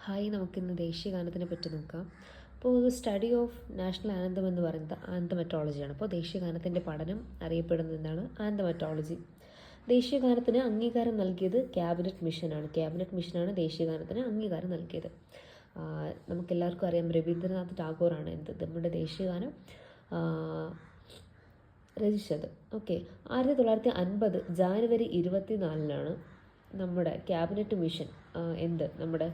Hi, നമുക്കിന്ന് ദേശീയഗാനത്തിനെ പറ്റി നോക്കാം. അപ്പോൾ സ്റ്റഡി ഓഫ് നാഷണൽ ആന്തം എന്ന് പറയുന്നത് ആന്തമെറ്റോളജിയാണ്. അപ്പോൾ ദേശീയഗാനത്തിൻ്റെ പഠനം അറിയപ്പെടുന്നത് എന്താണ്? ആന്തമെറ്റോളജി. ദേശീയഗാനത്തിന് അംഗീകാരം നൽകിയത് ക്യാബിനറ്റ് മിഷനാണ് ദേശീയഗാനത്തിന് അംഗീകാരം നൽകിയത്. നമുക്കെല്ലാവർക്കും അറിയാം, രവീന്ദ്രനാഥ് ടാഗോറാണ് നമ്മുടെ ദേശീയഗാനം രചിച്ചത്. ഓക്കെ, 1950 ജാനുവരി 24 നമ്മുടെ ക്യാബിനറ്റ് മിഷൻ നമ്മുടെ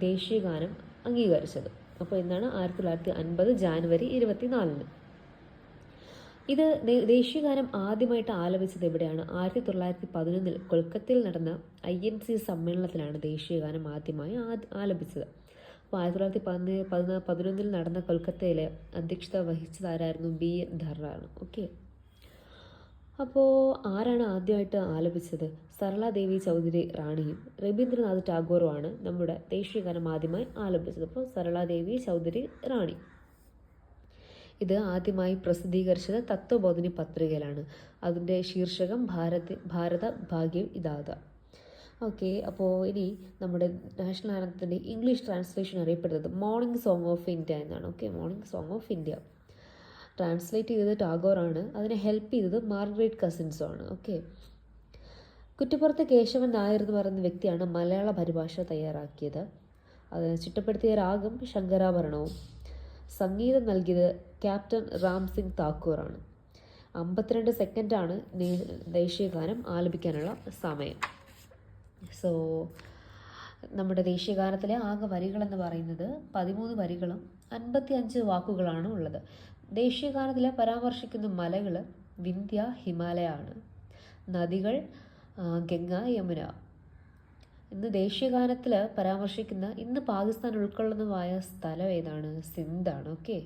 ദേശീയഗാനം അംഗീകരിച്ചത്. അപ്പോൾ എന്നാണ് 1950 ജാനുവരി 24. ഇത് ദേശീയഗാനം ആദ്യമായിട്ട് ആലപിച്ചത് എവിടെയാണ്? 1911 കൊൽക്കത്തയിൽ നടന്ന INC സമ്മേളനത്തിലാണ് ദേശീയഗാനം ആദ്യമായി ആലപിച്ചത്. അപ്പോൾ 1911 നടന്ന കൊൽക്കത്തയിലെ അധ്യക്ഷത വഹിച്ചതാരായിരുന്നു? BN ധറാണ്. ഓക്കെ, അപ്പോൾ ആരാണ് ആദ്യമായിട്ട് ആലപിച്ചത്? സരള ദേവി ചൗധരി റാണിയും രവീന്ദ്രനാഥ് ടാഗോറുമാണ് നമ്മുടെ ദേശീയഗാനം ആദ്യമായി ആലപിച്ചത്. അപ്പോൾ സരള ദേവി ചൗധരി റാണി. ഇത് ആദ്യമായി പ്രസിദ്ധീകരിച്ചത് തത്വബോധിനി പത്രികയിലാണ്. അതിൻ്റെ ശീർഷകം ഭാരത ഭാഗ്യം ഇതാത. ഓക്കെ, അപ്പോൾ ഇനി നമ്മുടെ നാഷണൽ ആന്തത്തിൻ്റെ ഇംഗ്ലീഷ് ട്രാൻസ്ലേഷൻ അറിയപ്പെടുന്നത് മോർണിംഗ് സോങ് ഓഫ് ഇന്ത്യ എന്നാണ്. Okay, morning song of India translate ചെയ്തത് ടാഗോറാണ്. അതിനെ ഹെൽപ്പ് ചെയ്തത് മാർഗ്രറ്റ് കസിൻസും ആണ്. ഓക്കെ, കുറ്റിപ്പുറത്ത് കേശവൻ നായർ എന്ന് പറയുന്ന വ്യക്തിയാണ് മലയാള പരിഭാഷ തയ്യാറാക്കിയത്. അതിനെ ചിട്ടപ്പെടുത്തിയ രാഗം ശങ്കരാഭരണവും. സംഗീതം നൽകിയത് ക്യാപ്റ്റൻ റാം സിംഗ് താക്കൂറാണ്. 52 സെക്കൻഡാണ് ദേശീയഗാനം ആലപിക്കാനുള്ള സമയം. സോ നമ്മുടെ ദേശീയഗാനത്തിലെ ആകെ വരികളെന്ന് പറയുന്നത് 13 വരികളും 55 വാക്കുകളാണ് ഉള്ളത്. ദേശീയഗാനത്തിൽ പരാമർശിക്കുന്ന മലകൾ വിന്ധ്യ, ഹിമാലയ ആണ്. നദികൾ ഗംഗ, യമുന. ഇന്ന് ദേശീയഗാനത്തിൽ പരാമർശിക്കുന്ന ഇന്ന് പാകിസ്ഥാൻ ഉൾക്കൊള്ളുന്നതുമായ സ്ഥലം ഏതാണ്? സിന്ധാണ്. ഓക്കെ.